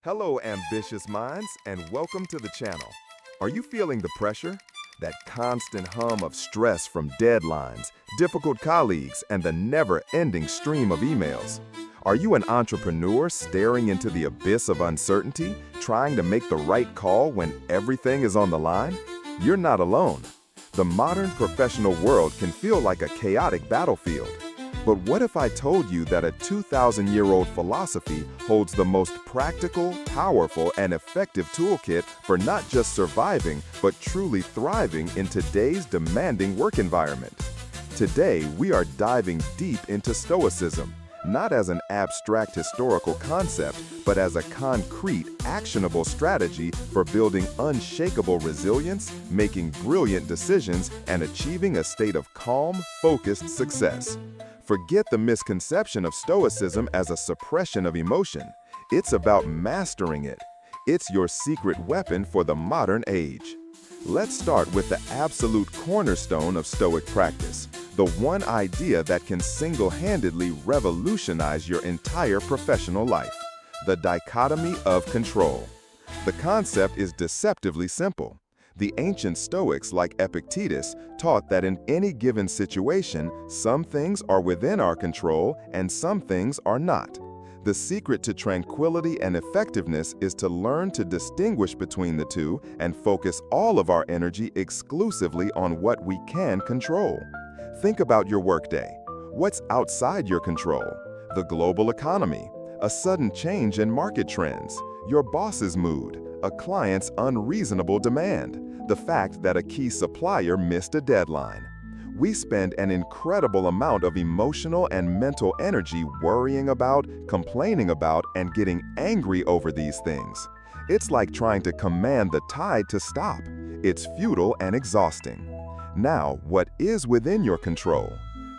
Hello, ambitious minds, and welcome to the channel. Are you feeling the pressure? That constant hum of stress from deadlines, difficult colleagues, and the never-ending stream of emails? Are you an entrepreneur staring into the abyss of uncertainty, trying to make the right call when everything is on the line? You're not alone. The modern professional world can feel like a chaotic battlefield. But what if I told you that a 2,000-year-old philosophy holds the most practical, powerful, and effective toolkit for not just surviving, but truly thriving in today's demanding work environment? Today, we are diving deep into Stoicism, not as an abstract historical concept, but as a concrete, actionable strategy for building unshakable resilience, making brilliant decisions, and achieving a state of calm, focused success. Forget the misconception of Stoicism as a suppression of emotion. It's about mastering it. It's your secret weapon for the modern age. Let's start with the absolute cornerstone of Stoic practice, the one idea that can single-handedly revolutionize your entire professional life: the dichotomy of control. The concept is deceptively simple. The ancient Stoics, like Epictetus, taught that in any given situation, some things are within our control and some things are not. The secret to tranquility and effectiveness is to learn to distinguish between the two and focus all of our energy exclusively on what we can control. Think about your workday. What's outside your control? The global economy, a sudden change in market trends, your boss's mood, a client's unreasonable demand, the fact that a key supplier missed a deadline. We spend an incredible amount of emotional and mental energy worrying about, complaining about, and getting angry over these things. It's like trying to command the tide to stop. It's futile and exhausting. Now, what is within your control?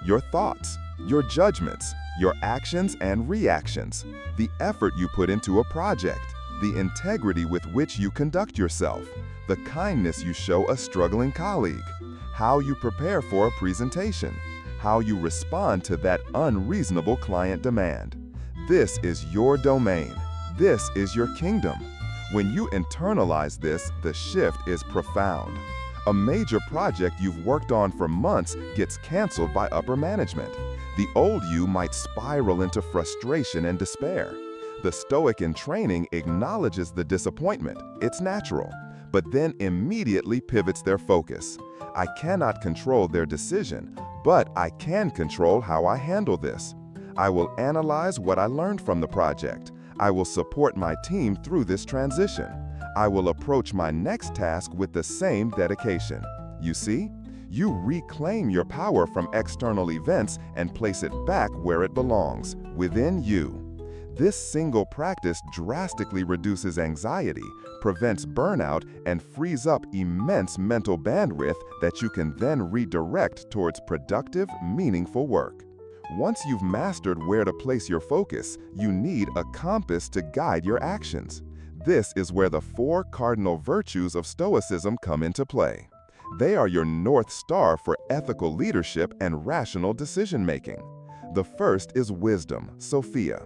Your thoughts, your judgments, your actions and reactions, the effort you put into a project, the integrity with which you conduct yourself, the kindness you show a struggling colleague, how you prepare for a presentation, how you respond to that unreasonable client demand. This is your domain. This is your kingdom. When you internalize this, the shift is profound. A major project you've worked on for months gets canceled by upper management. The old you might spiral into frustration and despair. The Stoic in training acknowledges the disappointment. It's natural, but then immediately pivots their focus. I cannot control their decision, but I can control how I handle this. I will analyze what I learned from the project. I will support my team through this transition. I will approach my next task with the same dedication. You see? You reclaim your power from external events and place it back where it belongs, within you. This single practice drastically reduces anxiety, prevents burnout, and frees up immense mental bandwidth that you can then redirect towards productive, meaningful work. Once you've mastered where to place your focus, you need a compass to guide your actions. This is where the 4 cardinal virtues of Stoicism come into play. They are your North Star for ethical leadership and rational decision-making. The first is wisdom, Sophia.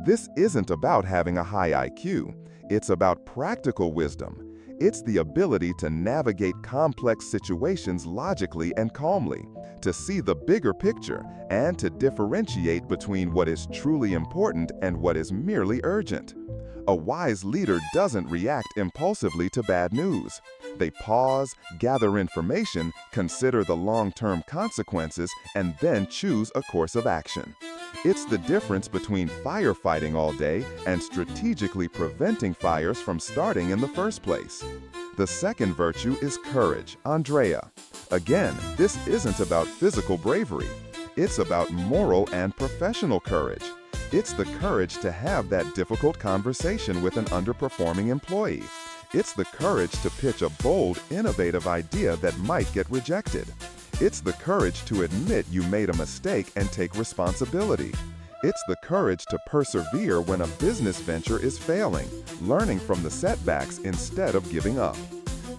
This isn't about having a high IQ. It's about practical wisdom. It's the ability to navigate complex situations logically and calmly, to see the bigger picture, and to differentiate between what is truly important and what is merely urgent. A wise leader doesn't react impulsively to bad news. They pause, gather information, consider the long-term consequences, and then choose a course of action. It's the difference between firefighting all day and strategically preventing fires from starting in the first place. The second virtue is courage, Andrea. Again, this isn't about physical bravery. It's about moral and professional courage. It's the courage to have that difficult conversation with an underperforming employee. It's the courage to pitch a bold, innovative idea that might get rejected. It's the courage to admit you made a mistake and take responsibility. It's the courage to persevere when a business venture is failing, learning from the setbacks instead of giving up.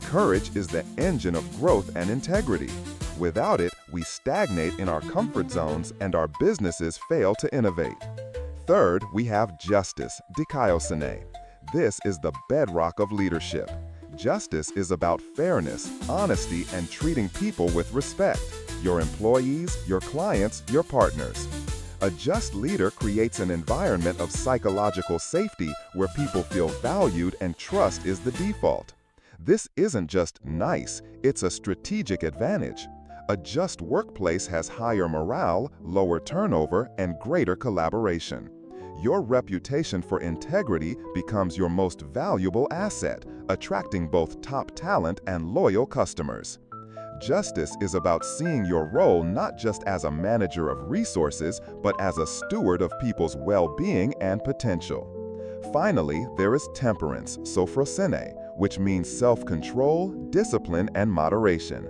Courage is the engine of growth and integrity. Without it, we stagnate in our comfort zones and our businesses fail to innovate. Third, we have justice, Dichotomy. This is the bedrock of leadership. Justice is about fairness, honesty, and treating people with respect. Your employees, your clients, your partners. A just leader creates an environment of psychological safety where people feel valued and trust is the default. This isn't just nice, it's a strategic advantage. A just workplace has higher morale, lower turnover, and greater collaboration. Your reputation for integrity becomes your most valuable asset, attracting both top talent and loyal customers. Justice is about seeing your role not just as a manager of resources, but as a steward of people's well-being and potential. Finally, there is temperance, sophrosine, which means self-control, discipline, and moderation.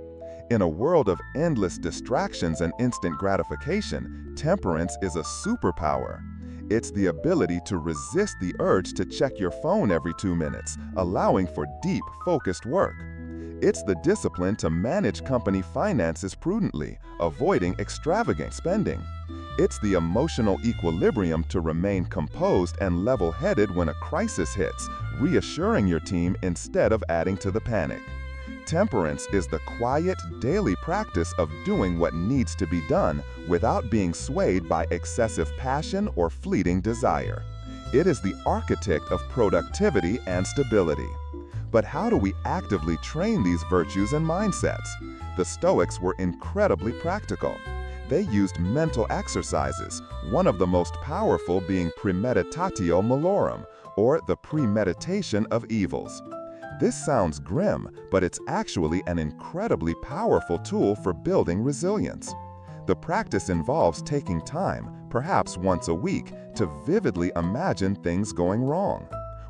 In a world of endless distractions and instant gratification, temperance is a superpower. It's the ability to resist the urge to check your phone every 2 minutes, allowing for deep, focused work. It's the discipline to manage company finances prudently, avoiding extravagant spending. It's the emotional equilibrium to remain composed and level-headed when a crisis hits, reassuring your team instead of adding to the panic. Temperance is the quiet, daily practice of doing what needs to be done without being swayed by excessive passion or fleeting desire. It is the architect of productivity and stability. But how do we actively train these virtues and mindsets? The Stoics were incredibly practical. They used mental exercises, one of the most powerful being Premeditatio Malorum, or the premeditation of evils. This sounds grim, but it's actually an incredibly powerful tool for building resilience. The practice involves taking time, perhaps once a week, to vividly imagine things going wrong.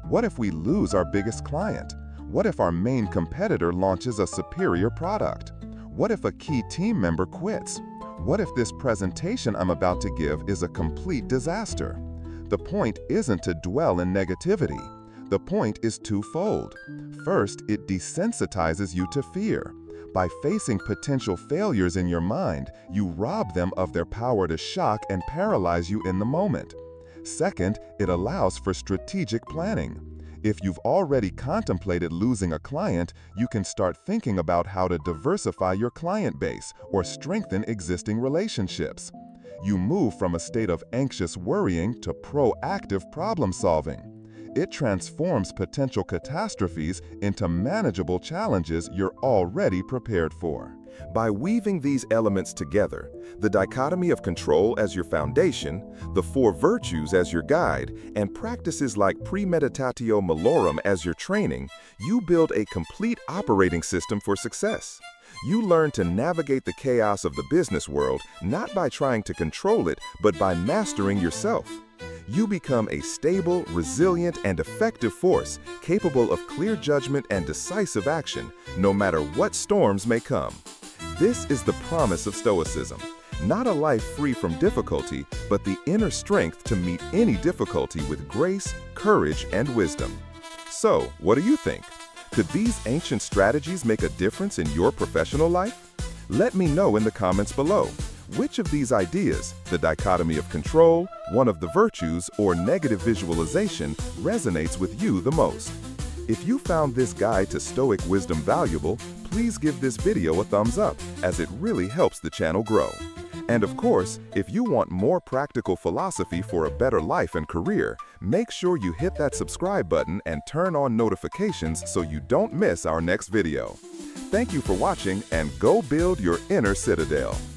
What if we lose our biggest client? What if our main competitor launches a superior product? What if a key team member quits? What if this presentation I'm about to give is a complete disaster? The point isn't to dwell in negativity. The point is twofold. First, it desensitizes you to fear. By facing potential failures in your mind, you rob them of their power to shock and paralyze you in the moment. Second, it allows for strategic planning. If you've already contemplated losing a client, you can start thinking about how to diversify your client base or strengthen existing relationships. You move from a state of anxious worrying to proactive problem solving. It transforms potential catastrophes into manageable challenges you're already prepared for. By weaving these elements together, the dichotomy of control as your foundation, the 4 virtues as your guide, and practices like Premeditatio Malorum as your training, you build a complete operating system for success. You learn to navigate the chaos of the business world not by trying to control it, but by mastering yourself. You become a stable, resilient, and effective force capable of clear judgment and decisive action, no matter what storms may come. This is the promise of Stoicism. Not a life free from difficulty, but the inner strength to meet any difficulty with grace, courage, and wisdom. So, what do you think? Could these ancient strategies make a difference in your professional life? Let me know in the comments below. Which of these ideas, the dichotomy of control, one of the virtues, or negative visualization, resonates with you the most? If you found this guide to Stoic wisdom valuable, please give this video a thumbs up, as it really helps the channel grow. And of course, if you want more practical philosophy for a better life and career, make sure you hit that subscribe button and turn on notifications so you don't miss our next video. Thank you for watching, and go build your inner citadel.